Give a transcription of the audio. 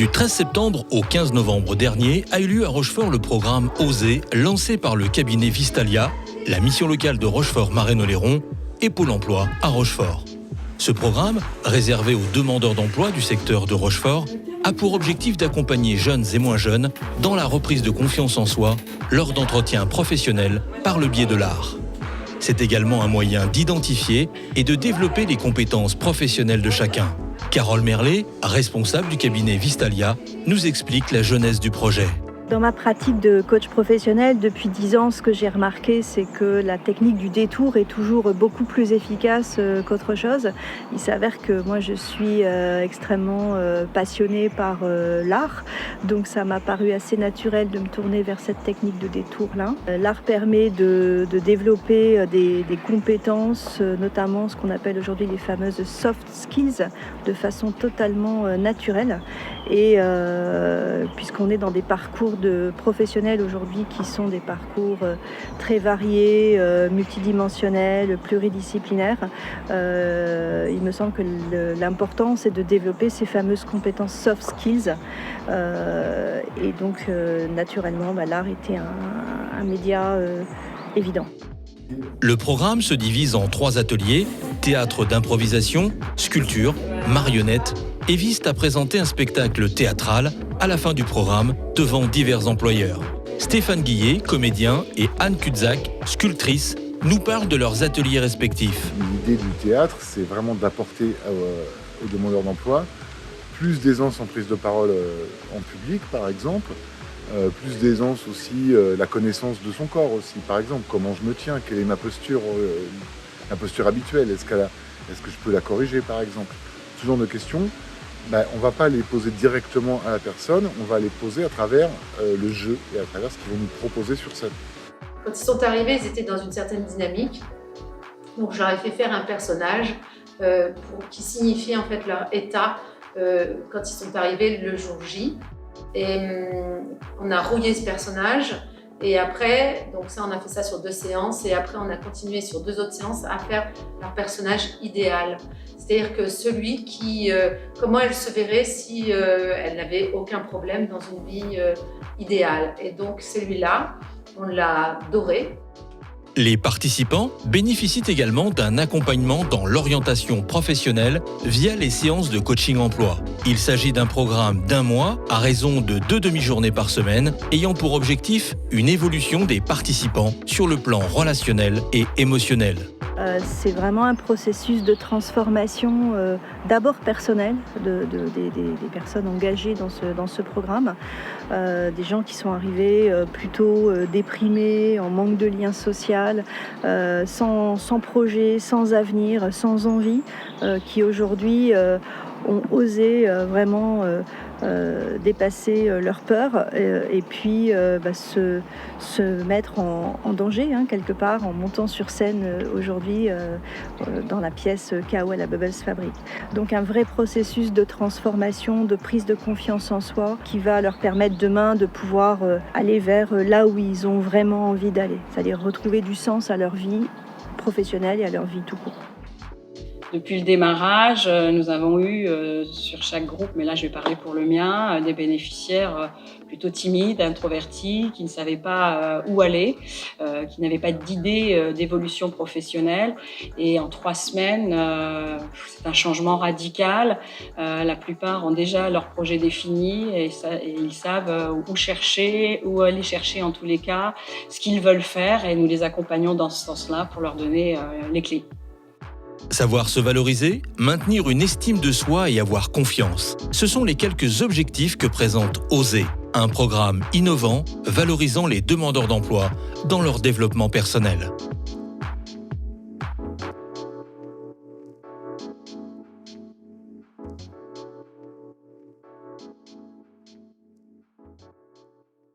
Du 13 septembre au 15 novembre dernier a eu lieu à Rochefort le programme OSER lancé par le cabinet Vistalia, la mission locale de Rochefort-Marais-Oléron et Pôle emploi à Rochefort. Ce programme, réservé aux demandeurs d'emploi du secteur de Rochefort, a pour objectif d'accompagner jeunes et moins jeunes dans la reprise de confiance en soi lors d'entretiens professionnels par le biais de l'art. C'est également un moyen d'identifier et de développer les compétences professionnelles de chacun. Carole Merlet, responsable du cabinet Vistalia, nous explique la genèse du projet. Dans ma pratique de coach professionnel, depuis 10 ans, ce que j'ai remarqué, c'est que la technique du détour est toujours beaucoup plus efficace qu'autre chose. Il s'avère que moi, je suis extrêmement passionnée par l'art, donc ça m'a paru assez naturel de me tourner vers cette technique de détour-là. L'art permet de développer des compétences, notamment ce qu'on appelle aujourd'hui les fameuses soft skills, de façon totalement naturelle. Et puisqu'on est dans des parcours de professionnels aujourd'hui qui sont des parcours très variés, multidimensionnels, pluridisciplinaires, il me semble que l'important c'est de développer ces fameuses compétences soft skills. Et donc naturellement, l'art était un média évident. Le programme se divise en 3 ateliers, théâtre d'improvisation, sculpture, marionnette, et vise à présenter un spectacle théâtral à la fin du programme devant divers employeurs. Stéphane Guillet, comédien, et Anne Kudzac, sculptrice, nous parlent de leurs ateliers respectifs. L'idée du théâtre, c'est vraiment d'apporter aux demandeurs d'emploi plus d'aisance en prise de parole en public, par exemple, plus d'aisance aussi, la connaissance de son corps aussi, par exemple, comment je me tiens, quelle est ma posture habituelle, est-ce que je peux la corriger, par exemple. Ce genre de questions, on ne va pas les poser directement à la personne, on va les poser à travers le jeu et à travers ce qu'ils vont nous proposer sur scène. Quand ils sont arrivés, ils étaient dans une certaine dynamique. Donc je leur ai fait faire un personnage qui signifiait en fait leur état quand ils sont arrivés le jour J. Et on a rouillé ce personnage. Et après, donc ça, on a fait ça sur 2 séances. Et après, on a continué sur 2 autres séances à faire leur personnage idéal. C'est-à-dire que celui qui, comment elle se verrait si elle n'avait aucun problème dans une vie idéale. Et donc celui-là, on l'a doré. Les participants bénéficient également d'un accompagnement dans l'orientation professionnelle via les séances de coaching emploi. Il s'agit d'un programme d'1 mois à raison de 2 demi-journées par semaine, ayant pour objectif une évolution des participants sur le plan relationnel et émotionnel. C'est vraiment un processus de transformation d'abord personnel des personnes engagées dans ce programme, des gens qui sont arrivés plutôt déprimés, en manque de lien social, sans projet, sans avenir, sans envie, qui aujourd'hui ont osé vraiment dépasser leurs peurs et puis se mettre en danger quelque part en montant sur scène aujourd'hui dans la pièce K.O. à la Bubbles Fabric. Donc un vrai processus de transformation, de prise de confiance en soi qui va leur permettre demain de pouvoir aller vers là où ils ont vraiment envie d'aller, c'est-à-dire retrouver du sens à leur vie professionnelle et à leur vie tout court. Depuis le démarrage, nous avons eu sur chaque groupe, mais là je vais parler pour le mien, des bénéficiaires plutôt timides, introvertis, qui ne savaient pas où aller, qui n'avaient pas d'idée d'évolution professionnelle. Et en 3 semaines, c'est un changement radical. La plupart ont déjà leur projet défini et ils savent où aller chercher en tous les cas, ce qu'ils veulent faire, et nous les accompagnons dans ce sens-là pour leur donner les clés. Savoir se valoriser, maintenir une estime de soi et avoir confiance. Ce sont les quelques objectifs que présente OSER, un programme innovant valorisant les demandeurs d'emploi dans leur développement personnel.